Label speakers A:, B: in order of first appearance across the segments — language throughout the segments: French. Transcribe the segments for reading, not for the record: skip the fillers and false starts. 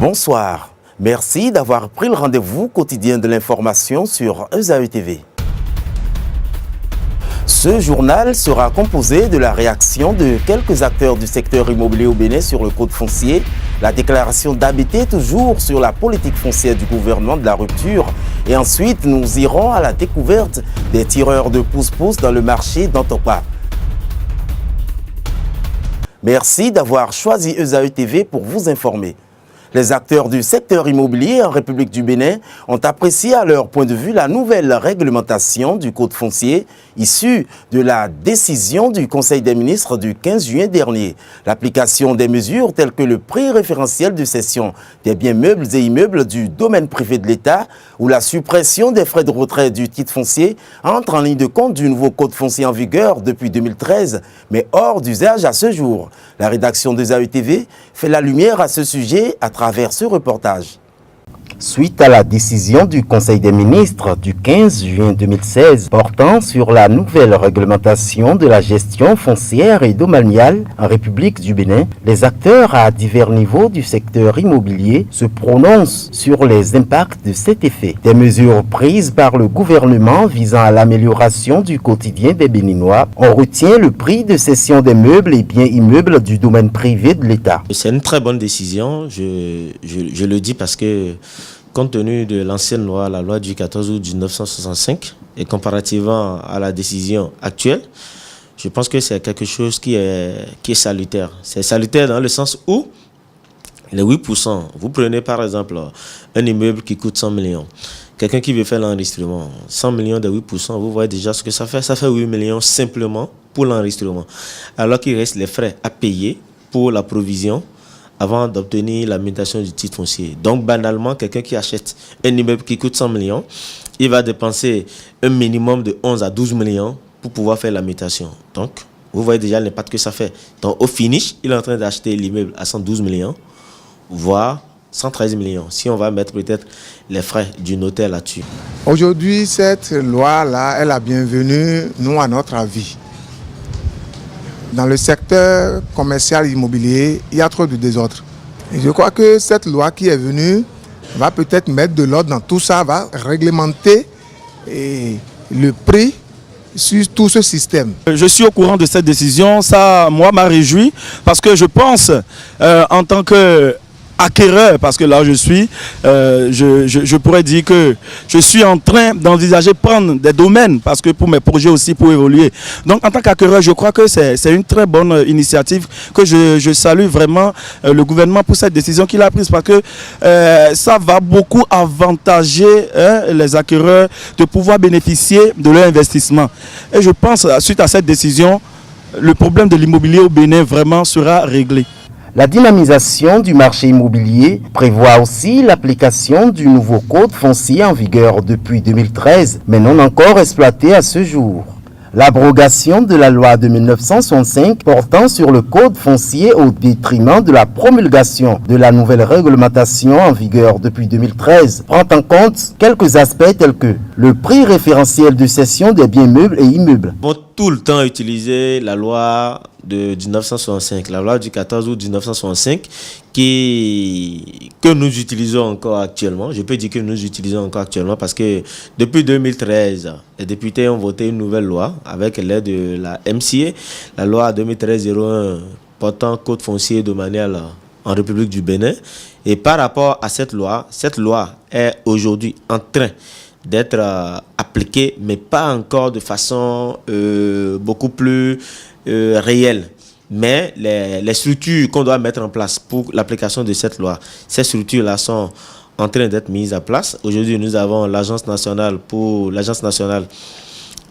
A: Bonsoir. Merci d'avoir pris le rendez-vous quotidien de l'information sur ESAE TV. Ce journal sera composé de la réaction de quelques acteurs du secteur immobilier au Bénin sur le code foncier, la déclaration d'ABT toujours sur la politique foncière du gouvernement de la rupture et ensuite nous irons à la découverte des tireurs de pouce-pouce dans le marché d'Antopa. Merci d'avoir choisi ESAE TV pour vous informer. Les acteurs du secteur immobilier en République du Bénin ont apprécié à leur point de vue la nouvelle réglementation du code foncier issue de la décision du Conseil des ministres du 15 juin dernier. L'application des mesures telles que le prix référentiel de cession des biens meubles et immeubles du domaine privé de l'État ou la suppression des frais de retrait du titre foncier entrent en ligne de compte du nouveau code foncier en vigueur depuis 2013, mais hors d'usage à ce jour. La rédaction de ESAE TV fait la lumière à ce sujet à travers ce reportage. Suite à la décision du Conseil des ministres du 15 juin 2016 portant sur la nouvelle réglementation de la gestion foncière et domaniale en République du Bénin, les acteurs à divers niveaux du secteur immobilier se prononcent sur les impacts de cet effet. Des mesures prises par le gouvernement visant à l'amélioration du quotidien des Béninois, on retient le prix de cession des meubles et biens immeubles du domaine privé de l'État.
B: C'est une très bonne décision, je le dis parce que compte tenu de l'ancienne loi, la loi du 14 août 1965, et comparativement à la décision actuelle, je pense que c'est quelque chose qui est salutaire. C'est salutaire dans le sens où les 8%, vous prenez par exemple un immeuble qui coûte 100 millions. Quelqu'un qui veut faire l'enregistrement, 100 millions de 8%, vous voyez déjà ce que ça fait. Ça fait 8 millions simplement pour l'enregistrement. Alors qu'il reste les frais à payer pour la provision avant d'obtenir la mutation du titre foncier. Donc, banalement, quelqu'un qui achète un immeuble qui coûte 100 millions, il va dépenser un minimum de 11 à 12 millions pour pouvoir faire la mutation. Donc, vous voyez déjà l'impact que ça fait. Donc, au finish, il est en train d'acheter l'immeuble à 112 millions, voire 113 millions, si on va mettre peut-être les frais du notaire là-dessus.
C: Aujourd'hui, cette loi-là est la bienvenue, nous, à notre avis. Dans le secteur commercial immobilier, il y a trop de désordre. Et je crois que cette loi qui est venue va peut-être mettre de l'ordre dans tout ça, va réglementer le prix sur tout ce système.
D: Je suis au courant de cette décision, ça, moi, m'a réjoui parce que je pense, en tant que acquéreur, parce que là je suis, je pourrais dire que je suis en train d'envisager prendre des domaines parce que pour mes projets aussi, pour évoluer. Donc en tant qu'acquéreur, je crois que c'est une très bonne initiative que je salue vraiment le gouvernement pour cette décision qu'il a prise parce que ça va beaucoup avantager les acquéreurs de pouvoir bénéficier de leur investissement. Et je pense, suite à cette décision, le problème de l'immobilier au Bénin vraiment sera réglé.
A: La dynamisation du marché immobilier prévoit aussi l'application du nouveau code foncier en vigueur depuis 2013, mais non encore exploité à ce jour. L'abrogation de la loi de 1965 portant sur le code foncier au détriment de la promulgation de la nouvelle réglementation en vigueur depuis 2013 prend en compte quelques aspects tels que le prix référentiel de cession des biens meubles et immeubles.
B: Bon, tout le temps utiliser la loi de 1965, la loi du 14 août 1965 que nous utilisons encore actuellement. Je peux dire que nous utilisons encore actuellement parce que depuis 2013, les députés ont voté une nouvelle loi avec l'aide de la MCA, la loi 2013-01 portant code foncier domanial en République du Bénin. Et par rapport à cette loi est aujourd'hui en train d'être appliquée, mais pas encore de façon beaucoup plus réelle. Mais les structures qu'on doit mettre en place pour l'application de cette loi, ces structures-là sont en train d'être mises en place. Aujourd'hui, nous avons l'Agence nationale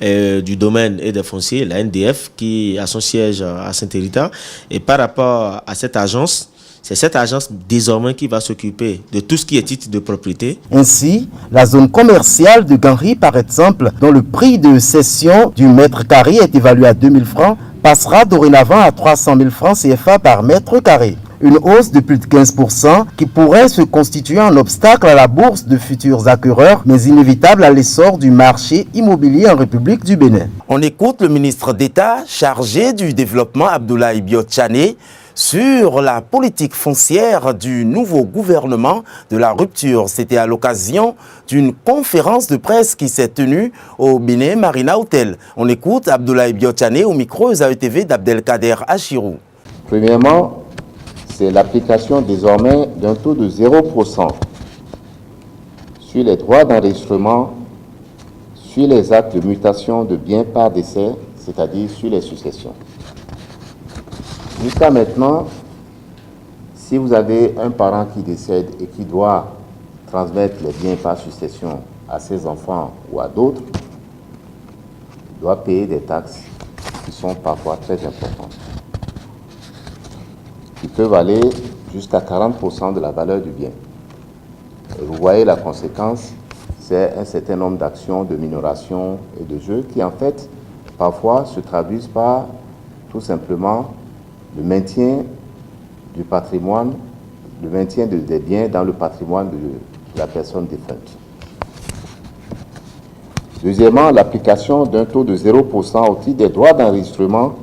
B: du domaine et des fonciers, la NDF, qui a son siège à Saint-Hérita. Et par rapport à cette agence, c'est cette agence désormais qui va s'occuper de tout ce qui est titre de propriété.
A: Ainsi, la zone commerciale de Ganri, par exemple, dont le prix de cession du mètre carré est évalué à 2000 francs, passera dorénavant à 300 000 francs CFA par mètre carré. Une hausse de plus de 15% qui pourrait se constituer un obstacle à la bourse de futurs acquéreurs, mais inévitable à l'essor du marché immobilier en République du Bénin. On écoute le ministre d'État chargé du développement Abdoulaye Biot Tchané sur la politique foncière du nouveau gouvernement de la rupture. C'était à l'occasion d'une conférence de presse qui s'est tenue au Bénin Marina Hotel. On écoute Abdoulaye Biotchane au micro ESAE-TV d'Abdelkader Achirou.
E: Premièrement, c'est l'application désormais d'un taux de 0% sur les droits d'enregistrement, sur les actes de mutation de biens par décès, c'est-à-dire sur les successions. Jusqu'à maintenant, si vous avez un parent qui décède et qui doit transmettre les biens par succession à ses enfants ou à d'autres, il doit payer des taxes qui sont parfois très importantes, qui peuvent aller jusqu'à 40% de la valeur du bien. Et vous voyez la conséquence, c'est un certain nombre d'actions de minoration et de jeux qui en fait parfois se traduisent par tout simplement le maintien du patrimoine, le maintien des biens dans le patrimoine de la personne défunte. Deuxièmement, l'application d'un taux de 0% au titre des droits d'enregistrement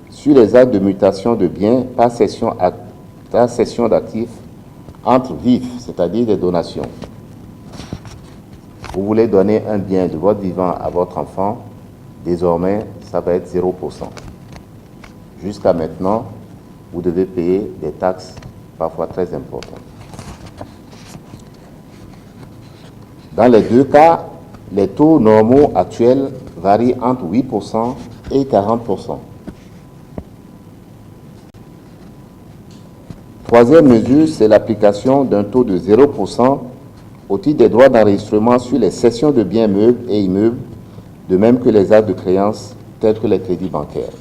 E: sur les actes de mutation de biens par cession d'actifs entre vifs, c'est-à-dire des donations. Vous voulez donner un bien de votre vivant à votre enfant, désormais, ça va être 0%. Jusqu'à maintenant, vous devez payer des taxes parfois très importantes. Dans les deux cas, les taux normaux actuels varient entre 8% et 40%. Troisième mesure, c'est l'application d'un taux de 0% au titre des droits d'enregistrement sur les cessions de biens meubles et immeubles, de même que les actes de créance tels que les crédits bancaires.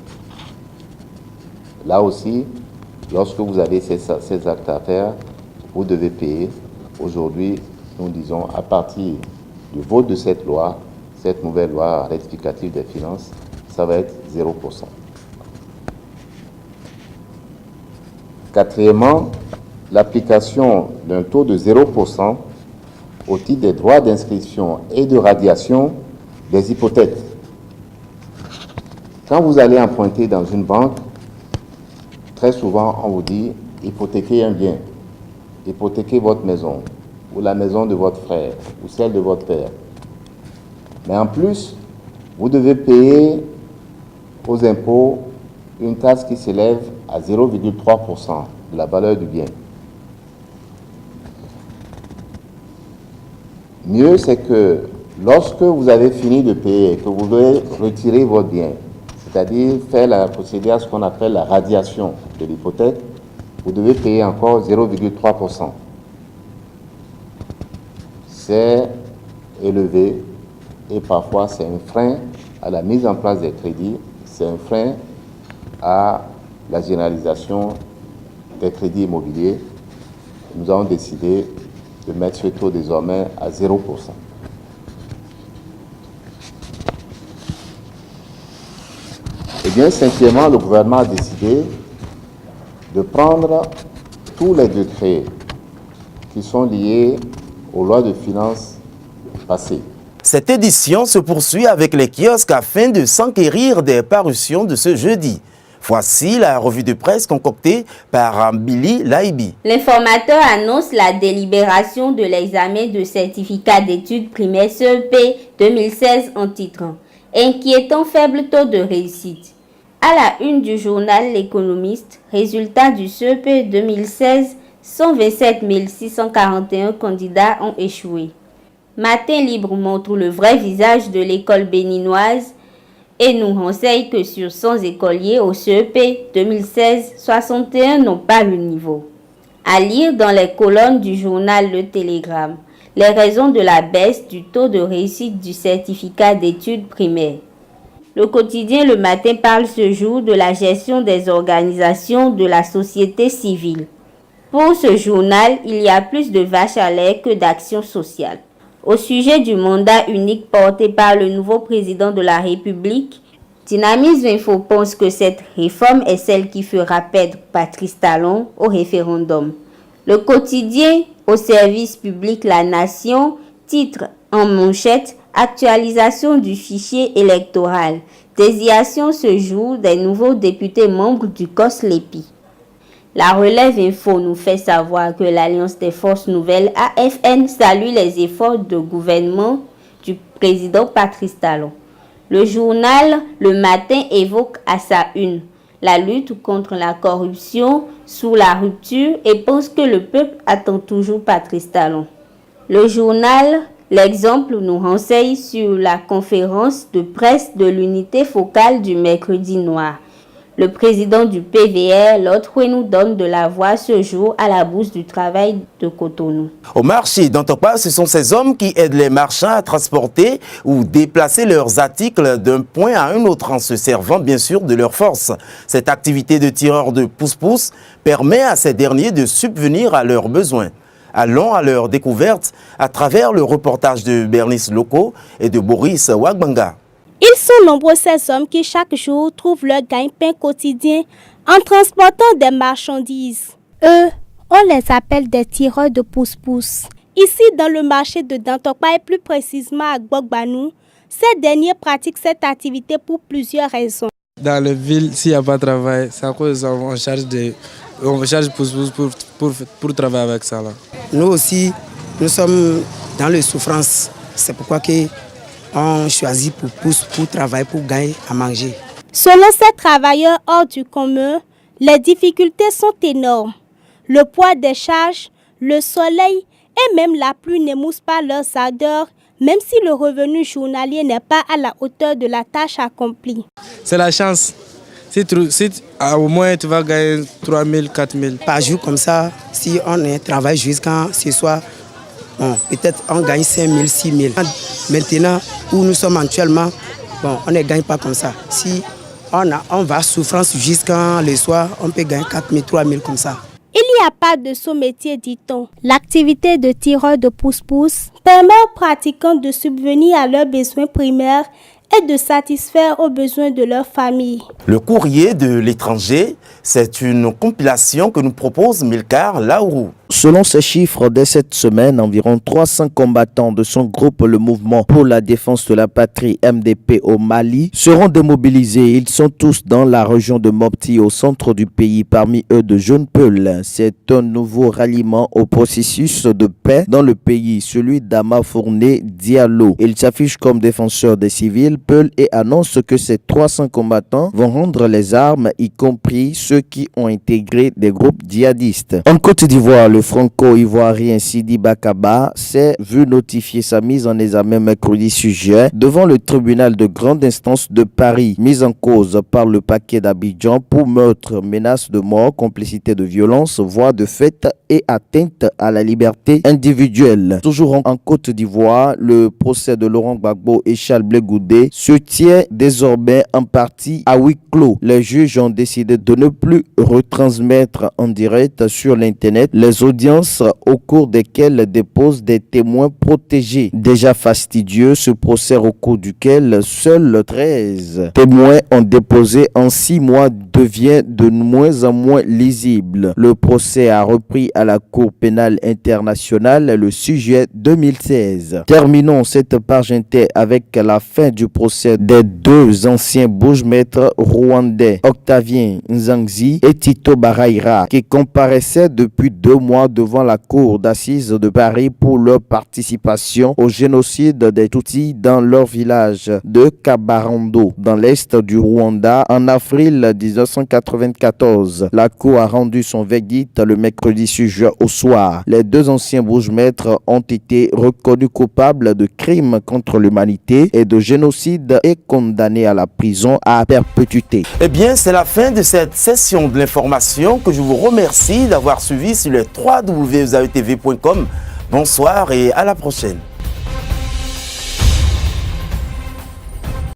E: Là aussi, lorsque vous avez ces actes à faire, vous devez payer. Aujourd'hui, nous disons, à partir du vote de cette loi, cette nouvelle loi rectificative des finances, ça va être 0%. Quatrièmement, l'application d'un taux de 0% au titre des droits d'inscription et de radiation des hypothèques. Quand vous allez emprunter dans une banque, très souvent, on vous dit hypothéquez un bien, hypothéquez votre maison, ou la maison de votre frère, ou celle de votre père. Mais en plus, vous devez payer aux impôts une taxe qui s'élève à 0,3% de la valeur du bien. Mieux, c'est que lorsque vous avez fini de payer et que vous devez retirer votre bien, c'est-à-dire faire la procédure à ce qu'on appelle la radiation de l'hypothèque, vous devez payer encore 0,3%. C'est élevé et parfois c'est un frein à la mise en place des crédits, c'est un frein à la généralisation des crédits immobiliers. Nous avons décidé de mettre ce taux désormais à 0%. Et bien, cinquièmement, le gouvernement a décidé de prendre tous les décrets qui sont liés aux lois de finances passées.
A: Cette édition se poursuit avec les kiosques afin de s'enquérir des parutions de ce jeudi. Voici la revue de presse concoctée par Billy Laibi.
F: L'informateur annonce la délibération de l'examen de certificat d'études primaires CEP 2016 en titrant « Inquiétant faible taux de réussite ». À la une du journal L'Économiste, résultat du CEP 2016, 127 641 candidats ont échoué. Matin Libre montre le vrai visage de l'école béninoise et nous renseigne que sur 100 écoliers au CEP 2016, 61 n'ont pas le niveau. À lire dans les colonnes du journal Le Télégramme, les raisons de la baisse du taux de réussite du certificat d'études primaires. Le quotidien Le Matin parle ce jour de la gestion des organisations de la société civile. Pour ce journal, il y a plus de vaches à lait que d'actions sociales. Au sujet du mandat unique porté par le nouveau président de la République, Dynamisme Info pense que cette réforme est celle qui fera perdre Patrice Talon au référendum. Le quotidien au service public La Nation titre en manchette « Actualisation du fichier électoral. Désignation ce jour des nouveaux députés membres du COSLEPI ». La Relève Info nous fait savoir que l'Alliance des Forces Nouvelles AFN salue les efforts de gouvernement du président Patrice Talon. Le journal Le Matin évoque à sa une la lutte contre la corruption sous la rupture et pense que le peuple attend toujours Patrice Talon. Le journal L'Exemple nous renseigne sur la conférence de presse de l'unité focale du mercredi noir. Le président du PVR, Lord nous donne de la voix ce jour à la Bourse du Travail de Cotonou.
A: Au marché d'Antokpa, ce sont ces hommes qui aident les marchands à transporter ou déplacer leurs articles d'un point à un autre en se servant bien sûr de leur force. Cette activité de tireur de pousse-pousse permet à ces derniers de subvenir à leurs besoins. Allons à leur découverte à travers le reportage de Bernice Loco et de Boris Wagbanga.
G: Ils sont nombreux ces hommes qui chaque jour trouvent leur gagne-pain quotidien en transportant des marchandises. Eux, on les appelle des tireurs de pousse-pousse. Ici, dans le marché de Dantokpa et plus précisément à Gbogbanou, ces derniers pratiquent cette activité pour plusieurs raisons.
H: Dans les villes, s'il n'y a pas de travail, c'est à cause qu'on charge pousse-pousse pour travailler avec ça. Là.
I: Nous aussi, nous sommes dans les souffrances. C'est pourquoi on choisit pour travailler, pour gagner à manger.
G: Selon ces travailleurs hors du commun, les difficultés sont énormes. Le poids des charges, le soleil et même la pluie n'émoussent pas leurs ardeurs, même si le revenu journalier n'est pas à la hauteur de la tâche accomplie.
H: C'est la chance. Si au moins tu vas gagner 3 000, 4 000.
I: Par jour comme ça, si on travaille jusqu'à ce soir, peut-être on gagne 5 000, 6 000. Maintenant, où nous sommes actuellement, on ne gagne pas comme ça. Si on va souffrance jusqu'à le soir, on peut gagner 4 000, 3 000 comme ça.
G: Il n'y a pas de sous-métier, dit-on. L'activité de tireur de pousse-pousse permet aux pratiquants de subvenir à leurs besoins primaires et de satisfaire aux besoins de leur famille.
A: Le courrier de l'étranger, c'est une compilation que nous propose Milkar Laourou.
J: Selon ces chiffres, dès cette semaine, environ 300 combattants de son groupe Le Mouvement pour la défense de la patrie MDP au Mali seront démobilisés. Ils sont tous dans la région de Mopti au centre du pays, parmi eux de jeunes Peuls. C'est un nouveau ralliement au processus de paix dans le pays, celui d'Ama Fourné Diallo. Il s'affiche comme défenseur des civils Peuls et annonce que ces 300 combattants vont rendre les armes, y compris ceux qui ont intégré des groupes djihadistes. En Côte d'Ivoire, le franco-ivoirien Sidi Bakaba s'est vu notifier sa mise en examen mercredi 6 juin devant le tribunal de grande instance de Paris, mise en cause par le parquet d'Abidjan pour meurtre, menace de mort, complicité de violence, voie de fait et atteinte à la liberté individuelle. Toujours en Côte d'Ivoire, le procès de Laurent Gbagbo et Charles Blé Goudé se tient désormais en partie à huis clos. Les juges ont décidé de ne plus retransmettre en direct sur l'internet les audiences au cours desquelles déposent des témoins protégés. Déjà fastidieux, ce procès au cours duquel seuls 13 témoins ont déposé en 6 mois devient de moins en moins lisible. Le procès a repris à la Cour pénale internationale le 6 juillet 2016. Terminons cette page inter avec la fin du procès des 2 anciens bourgmestres rwandais, Octavien Nzanzi et Tito Baraira, qui comparaissaient depuis 2 mois devant la cour d'assises de Paris pour leur participation au génocide des Tutsis dans leur village de Kabarando, dans l'est du Rwanda, en avril 1994. La cour a rendu son verdict le mercredi 6 juin au soir. Les 2 anciens bourgmestres ont été reconnus coupables de crimes contre l'humanité et de génocide et condamnés à la prison à perpétuité.
A: Eh bien, c'est la fin de cette session de l'information que je vous remercie d'avoir suivi sur le www.zaetv.com. Bonsoir et à la prochaine.